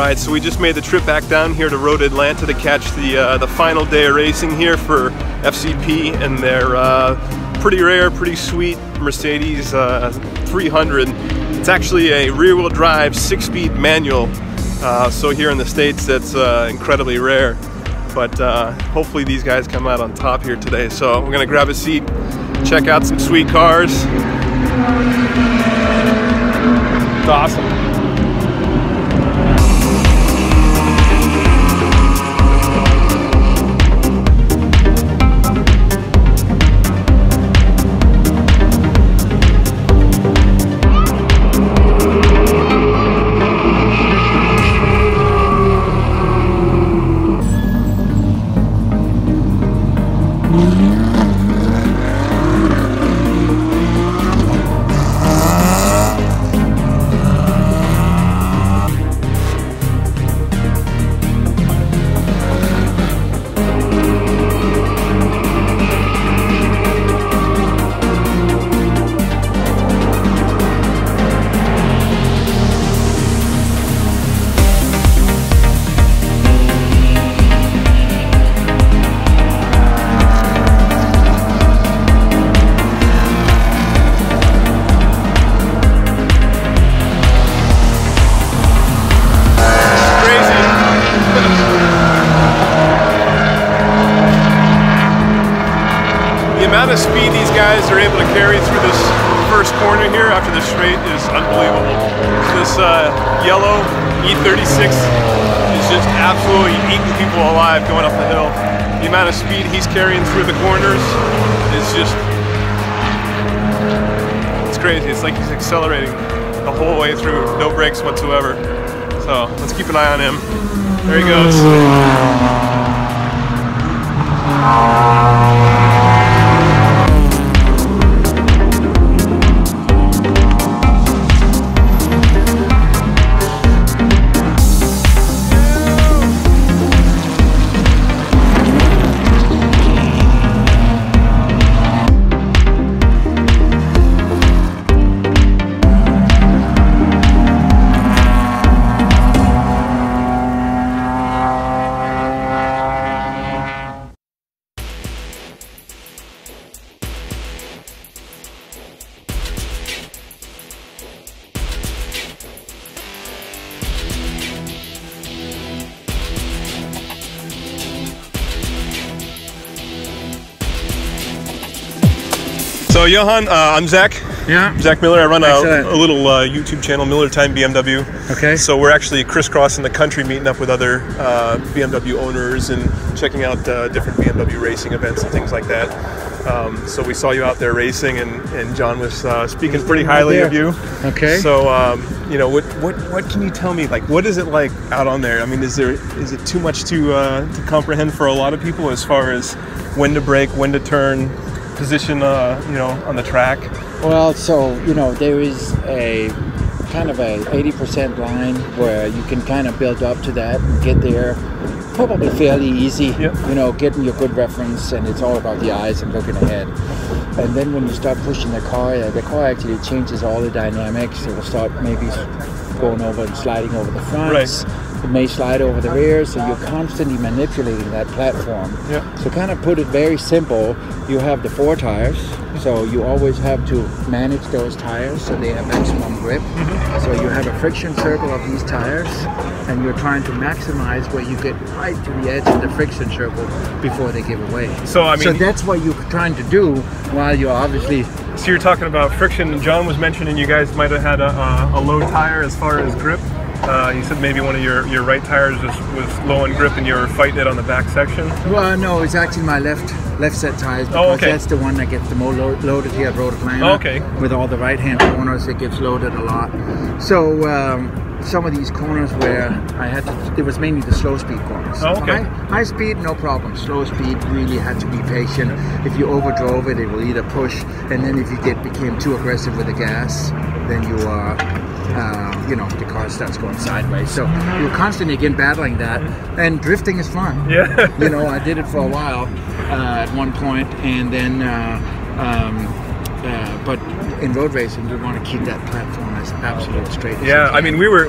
Alright, so we just made the trip back down here to Road Atlanta to catch the final day of racing here for FCP and their pretty rare, pretty sweet Mercedes 300. It's actually a rear-wheel drive, 6-speed manual. So here in the States, that's incredibly rare. But hopefully these guys come out on top here today. So we're gonna grab a seat, check out some sweet cars. It's awesome. The amount of speed these guys are able to carry through this first corner here after the straight is unbelievable. This yellow E36 is just absolutely eating people alive going up the hill. The amount of speed he's carrying through the corners is just, it's crazy. It's like he's accelerating the whole way through, no brakes whatsoever. So let's keep an eye on him. There he goes. So Johan, I'm Zach. Yeah. Zach Miller. I run a little YouTube channel, Miller Time BMW. Okay. So we're actually crisscrossing the country, meeting up with other BMW owners and checking out different BMW racing events and things like that. So we saw you out there racing, and John was speaking pretty highly of you. Okay. So you know, what can you tell me? Like, what is it like out on there? I mean, is it too much to comprehend for a lot of people as far as when to brake, when to turn, position, you know, on the track? Well, so, you know, there is a kind of a 80% line where you can kind of build up to that and get there probably fairly easy. Yep. You know, getting your good reference, and it's all about the eyes and looking ahead. And then when you start pushing the car actually changes all the dynamics. It will start maybe going over and sliding over the fronts. Right. It may slide over the rear, so you're constantly manipulating that platform. Yep. So kind of put it very simple, you have the 4 tires, so you always have to manage those tires so they have maximum grip. So you have a friction circle of these tires, and you're trying to maximize where you get right to the edge of the friction circle before they give away. So I mean, so that's what you're trying to do while you're obviously. So you're talking about friction, and John was mentioning you guys might have had a low tire as far as grip. You said maybe one of your right tires was low on grip and you were fighting it on the back section? Well, no, it's actually my left set tires, because that's the one that gets the most loaded here at Road Atlanta. With all the right-hand corners, it gets loaded a lot. So some of these corners where I had to, it was mainly the slow speed corners. High speed, no problem. Slow speed, really had to be patient. If you overdrove it, it will either push, and then if you became too aggressive with the gas, then you you know, the car starts going sideways. So you're constantly again battling that, and drifting is fun. Yeah. You know, I did it for a while at one point, and then but in road racing, we want to keep that platform as absolute straight. Yeah, I mean, we were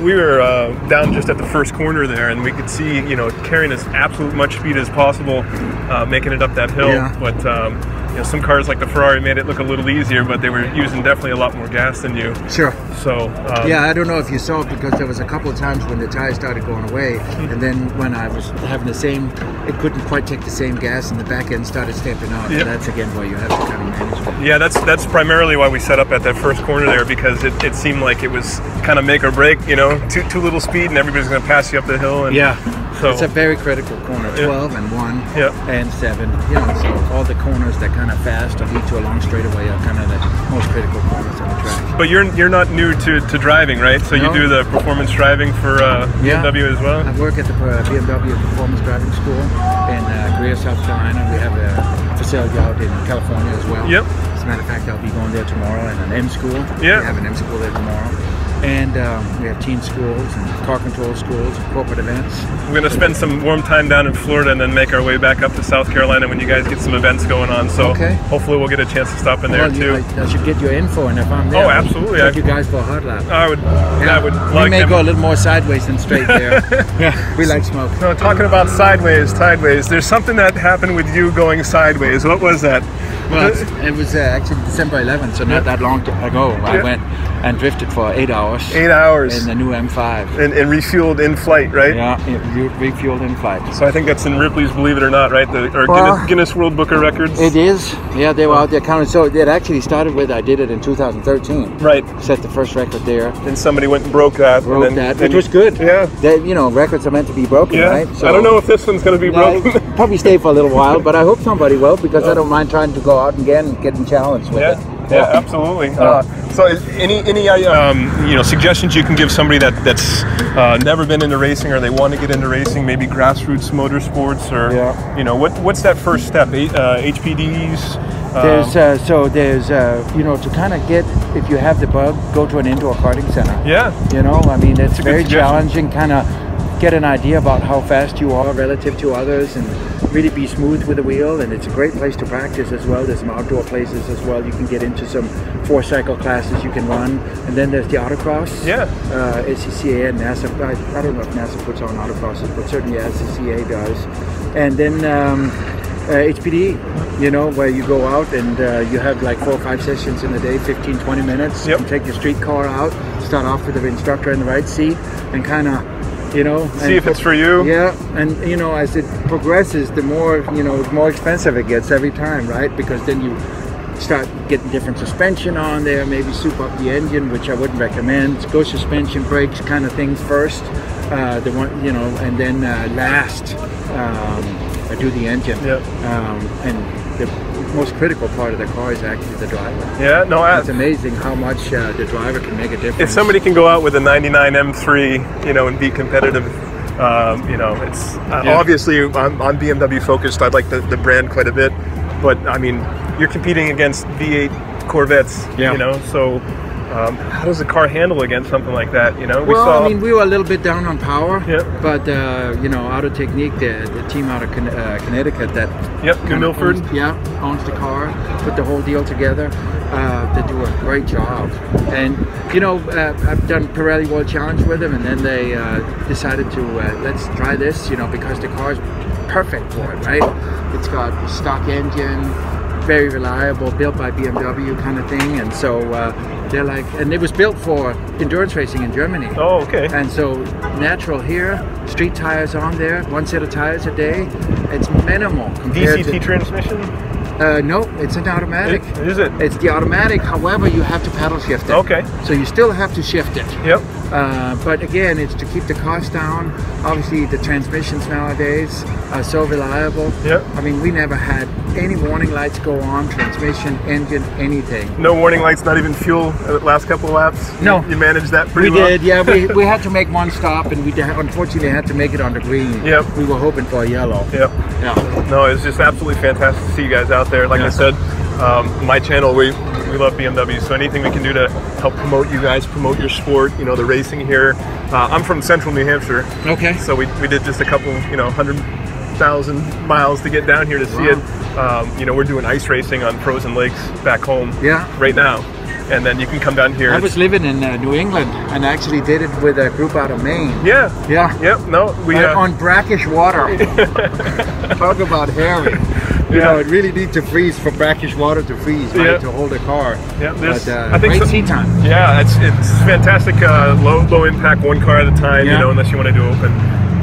down just at the first corner there, and we could see, you know, carrying as absolute much speed as possible, making it up that hill. Yeah. But you know, some cars like the Ferrari made it look a little easier, but they were using definitely a lot more gas than you. Sure. So yeah, I don't know if you saw it, because there was a couple of times when the tires started going away, and then when I was having the same, it couldn't quite take the same gas, and the back end started stamping out. Yep. And that's again why you have to kind of manage it. Yeah, that's primarily why we set up at that first corner there, because it seemed like it was kind of make or break. You know, too little speed, and everybody's going to pass you up the hill. And yeah. So it's a very critical corner, 12 and 1 and 7. You know, so all the corners that kind of fast or lead to a long straightaway are kind of the most critical corners on the track. But you're not new to driving, right? So you do the performance driving for BMW as well? I work at the BMW Performance Driving School in Greer, South Carolina. We have a facility out in California as well. Yep. As a matter of fact, I'll be going there tomorrow, and an M school. Yeah. We have an M school there tomorrow. And we have teen schools and car control schools and corporate events. We're going to spend some warm time down in Florida and then make our way back up to South Carolina when you guys get some events going on. So hopefully we'll get a chance to stop in there too. I should get your info, and if I'm there, absolutely. I'll take you guys for a hot lap. I would like we may go a little more sideways than straight there. Yeah, we like smoke. No, talking about sideways, there's something that happened with you going sideways. What was that? Well, it was actually December 11th, so not that long ago. I went and drifted for 8 hours. 8 hours. In the new M5. And refueled in flight, right? Yeah, refueled in flight. So I think that's in Ripley's Believe It or Not, right? Guinness World Book of Records. It is. Yeah, they were out there counting. So it actually started with, I did it in 2013. Right. Set the first record there. Then somebody went and broke that. Which was good. Yeah. You know, records are meant to be broken, right? So I don't know if this one's going to be broken. Probably stay for a little while, but I hope somebody will, because I don't mind trying to go out again and getting challenged with it. Yeah, absolutely. So, any suggestions you can give somebody that's never been into racing, or they want to get into racing, maybe Grassroots Motorsports, or you know, what's that first step? HPDs. There's you know, to kind of get, if you have the bug, go to an indoor karting center. Yeah. You know, I mean, it's very challenging. Kind of get an idea about how fast you are relative to others, and really be smooth with the wheel. And it's a great place to practice as well. There's some outdoor places as well. You can get into some 4-cycle classes you can run. And then there's the autocross. Yeah. SCCA and NASA. I don't know if NASA puts on autocrosses, but certainly SCCA does. And then HPD, you know, where you go out and you have like 4 or 5 sessions in a day, 15-20 minutes. You take your street car out, start off with the instructor in the right seat, and kind of, you know, see if it's for you. Yeah, and you know, as it progresses, the more, you know, the more expensive it gets every time, right? Because then you start getting different suspension on there, maybe soup up the engine, which I wouldn't recommend. Go suspension, brakes kind of things first, the one, you know, and then last do the engine. And the most critical part of the car is actually the driver. Yeah, no, it's amazing how much the driver can make a difference. If somebody can go out with a 99 M3, you know, and be competitive, you know, it's obviously I'm BMW focused. I like the brand quite a bit, but I mean, you're competing against V8 Corvettes, you know, so how does a car handle against something like that? You know, I mean, we were a little bit down on power, but you know, AutoTechnic, the team out of Connecticut that Milford, owns the car, put the whole deal together. They do a great job, and you know, I've done Pirelli World Challenge with them, and then they decided to let's try this, you know, because the car is perfect for it, right? It's got a stock engine, very reliable, built by BMW kind of thing, and so they're like, and it was built for endurance racing in Germany. Oh, okay. And so natural here, street tires on there, 1 set of tires a day. It's minimal compared DCT transmission? No, it's an automatic. Is it? It's the automatic, however, you have to pedal shift it. Okay. So you still have to shift it. Yep. But again, it's to keep the cost down. Obviously, the transmissions nowadays are so reliable. Yep. I mean, we never had any warning lights go on, transmission, engine, anything. No warning lights, not even fuel the last couple of laps? No. You managed that pretty well? We did, yeah. We had to make one stop, and we unfortunately had to make it on the green. Yep. We were hoping for a yellow. Yep. Yeah. No, it's just absolutely fantastic to see you guys out there. Like I said, my channel, we love BMW, so anything we can do to help promote you guys, promote your sport, you know, the racing here. I'm from central New Hampshire. Okay. So we did just a couple, you know, 100,000 miles to get down here to see it. You know, we're doing ice racing on frozen lakes back home right now. And then you can come down here. I was living in New England and actually did it with a group out of Maine. Yeah. Yep. No, we on brackish water. Talk about hairy. You know, it really needs to freeze for brackish water to freeze, right? To hold a car. Yeah. I think great sea time. Yeah, it's fantastic. Low impact, one car at a time. You know, unless you want to do open.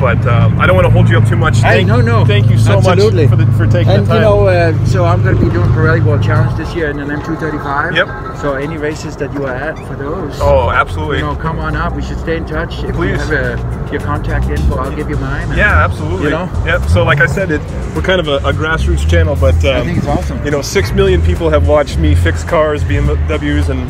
But I don't want to hold you up too much. No. Thank you so much for taking the time. And you know, so I'm going to be doing Pirelli World Challenge this year in an M235. Yep. So any races that you are at for those? Oh, absolutely. You know, come on up. We should stay in touch. If Please. you have your contact info, I'll give you mine. And, yeah, absolutely. You know. Yep. So like I said, we're kind of a grassroots channel, but I think it's awesome. You know, 6 million people have watched me fix cars, BMWs, and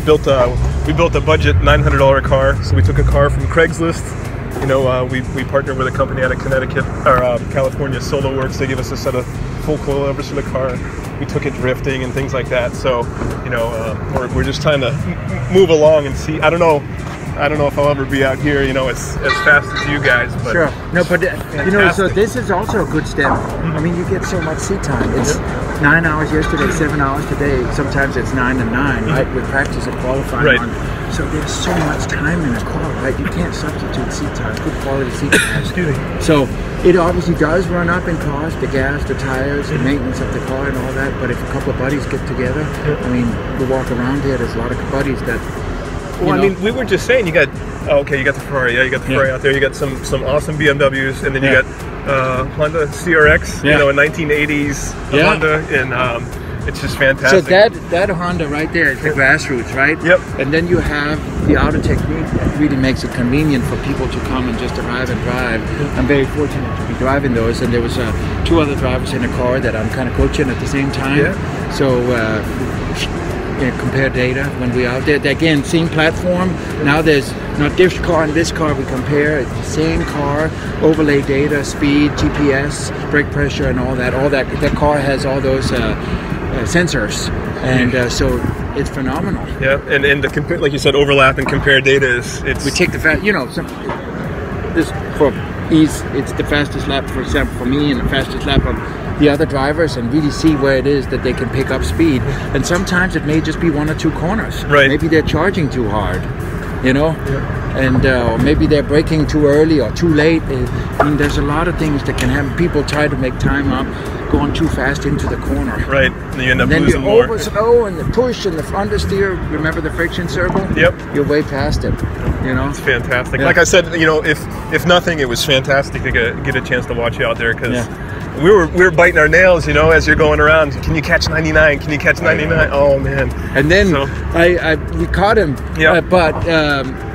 we built a budget $900 car. So we took a car from Craigslist. You know, we partnered with a company out of Connecticut or California, Solo Works. They give us a set of full coilovers for the car. We took it drifting and things like that. So, you know, we're just trying to move along and see. I don't know if I'll ever be out here, you know, as fast as you guys. But sure. No, but you know, so this is also a good step. I mean, you get so much seat time. It's 9 hours yesterday, 7 hours today. Sometimes it's 9 and 9, right? With practice and qualifying. So there's so much time in a car, right? You can't substitute seat time, good quality seat time. So it obviously does run up in cost, the gas, the tires, the maintenance of the car and all that. But if a couple of buddies get together, I mean, we walk around here, there's a lot of buddies that. Well, I mean, we were just saying, you got the Ferrari, you got the Ferrari out there, you got some awesome BMWs, and then you got Honda CRX, you know, a 1980s Honda, and it's just fantastic. So that Honda right there is the Grassroots, right? Yep. And then you have the AutoTechnic that really makes it convenient for people to come and just arrive and drive. I'm very fortunate to be driving those, and there was 2 other drivers in a car that I'm kind of coaching at the same time. Yeah. So compare data when we're out there. Again, same platform. Now there's not this car and this car. We compare it's the same car, overlay data, speed, GPS, brake pressure, and all that. That car has all those sensors, and so it's phenomenal. Yeah, and the like you said, overlap and compare data is we take the this for ease. It's the fastest lap, for example, for me, and the fastest lap of the other drivers, and really see where it is that they can pick up speed. And sometimes it may just be 1 or 2 corners. Right. Maybe they're charging too hard, you know, and or maybe they're braking too early or too late. I mean, there's a lot of things that can happen. People try to make time up, going too fast into the corner. Right, and you end up losing more. And then you over-slow and the push and the understeer. Remember the friction circle? Yep. You're way past it, you know? It's fantastic. Like I said, you know, if nothing, it was fantastic to get a chance to watch you out there, because we were biting our nails, you know, as you're going around. Can you catch 99? Can you catch 99? Oh, man. And then we caught him,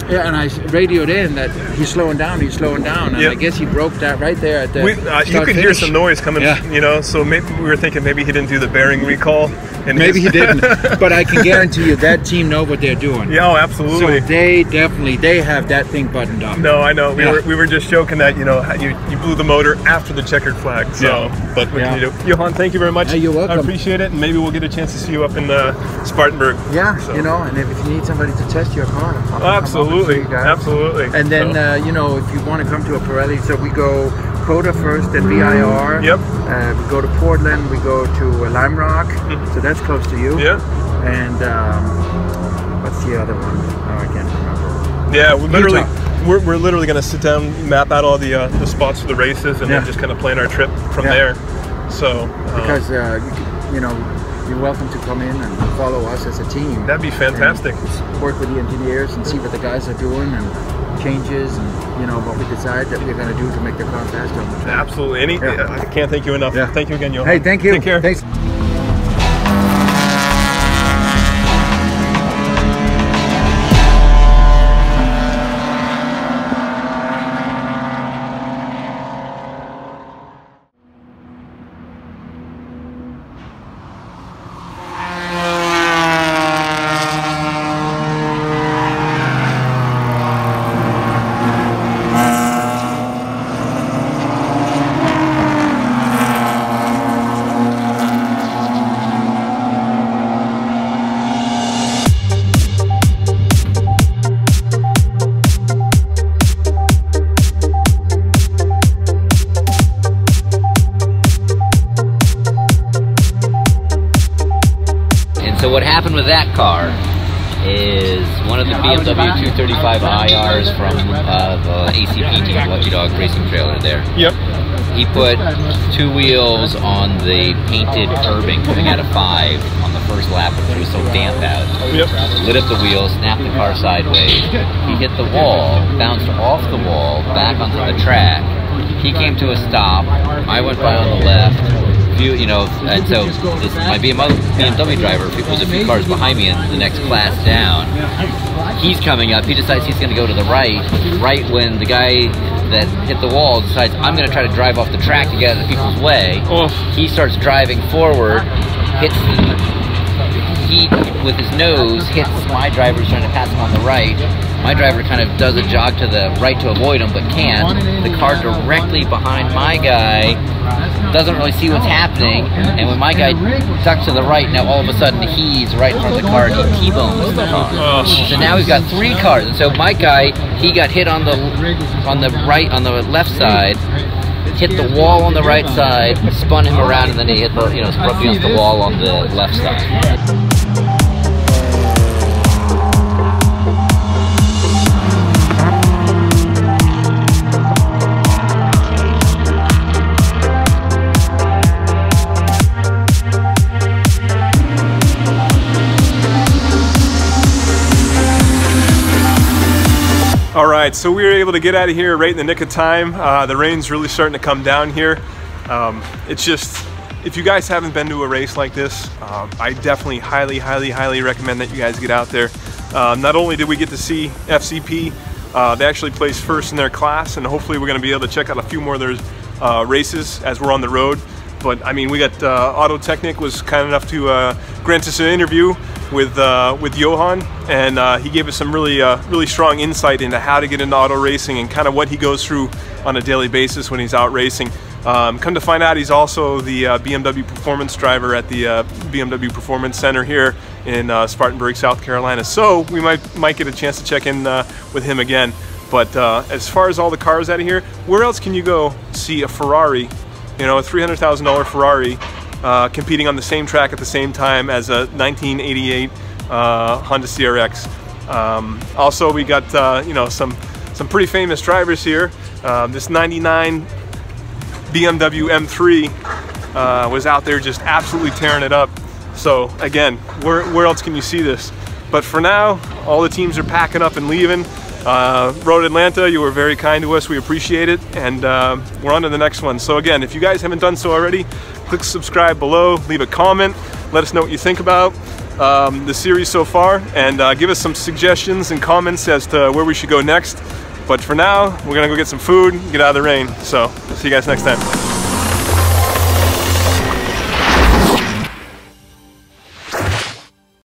and I radioed in that he's slowing down, and I guess he broke that right there at the you could hear some noise coming, you know, so maybe we were thinking maybe he didn't do the bearing recall. And maybe he didn't, but I can guarantee you that team know what they're doing. Yeah, oh, absolutely. So they have that thing buttoned up. No, I know. We were just joking that, you know, you blew the motor after the checkered flag. So, but what can you do? Johan, thank you very much. You're welcome. I appreciate it, and maybe we'll get a chance to see you up in Spartanburg. Yeah, so. You know, and if you need somebody to test your car, absolutely. And then you know, if you want to come to a Pirelli, so we go Coda first, then VIR. Yep. We go to Portland. We go to Lime Rock. So that's close to you. Yeah. And what's the other one? Oh, I can't remember. Yeah, we're literally going to sit down, map out all the spots for the races, and then just kind of plan our trip from there. So because you know, you're welcome to come in and follow us as a team. That'd be fantastic. Work with the engineers and see what the guys are doing and changes, and you know what we decide that we're going to do to make the car faster on the track. Absolutely. I can't thank you enough. Thank you again, Johan. Hey, thank you. Take care. Thanks. happened with that car is one of the BMW 235 IRs from the ACP team, Lucky Dog Racing Trailer there. Yep. He put 2 wheels on the painted curbing coming out of 5 on the first lap, which was so damp out. Yep. Lit up the wheels, snapped the car sideways. He hit the wall, bounced off the wall, back onto the track. He came to a stop. I went by on the left. You know, and so my BMW driver was a few cars behind me in the next class down. He's coming up. He decides he's going to go to the right when the guy that hit the wall decides, I'm going to try to drive off the track to get out of people's way. Oh. He starts driving forward, he, with his nose, hits my driver who's trying to pass him on the right. My driver kind of does a jog to the right to avoid him, but can't. The car directly behind my guy doesn't really see what's happening, and when my guy ducks to the right, now all of a sudden he's right in front of the car and he T-bones the car. So now we've got 3 cars, and so my guy, he got hit on the left side, hit the wall on the right side, spun him around, and then he hit the, you know, rubbed against the wall on the left side. All right, so we were able to get out of here right in the nick of time. The rain's really starting to come down here. It's just, if you guys haven't been to a race like this, I definitely highly recommend that you guys get out there. Not only did we get to see FCP, they actually placed first in their class, and hopefully we're gonna be able to check out a few more of their races as we're on the road. But I mean, we got AutoTechnic was kind enough to grant us an interview with Johan, and he gave us some really strong insight into how to get into auto racing and kind of what he goes through on a daily basis when he's out racing. Come to find out, he's also the BMW performance driver at the BMW Performance Center here in Spartanburg, South Carolina. So we might get a chance to check in with him again. But as far as all the cars out of here, where else can you go see a Ferrari? You know, a $300,000 Ferrari competing on the same track at the same time as a 1988 Honda CRX. Also, we got you know, some pretty famous drivers here. This '99 BMW M3 was out there just absolutely tearing it up. So again, where else can you see this? But for now, all the teams are packing up and leaving. Road Atlanta, you were very kind to us, we appreciate it, and we're on to the next one. So again, if you guys haven't done so already, click subscribe below, leave a comment, let us know what you think about the series so far, and give us some suggestions and comments as to where we should go next. But for now, we're gonna go get some food, get out of the rain. So see you guys next time.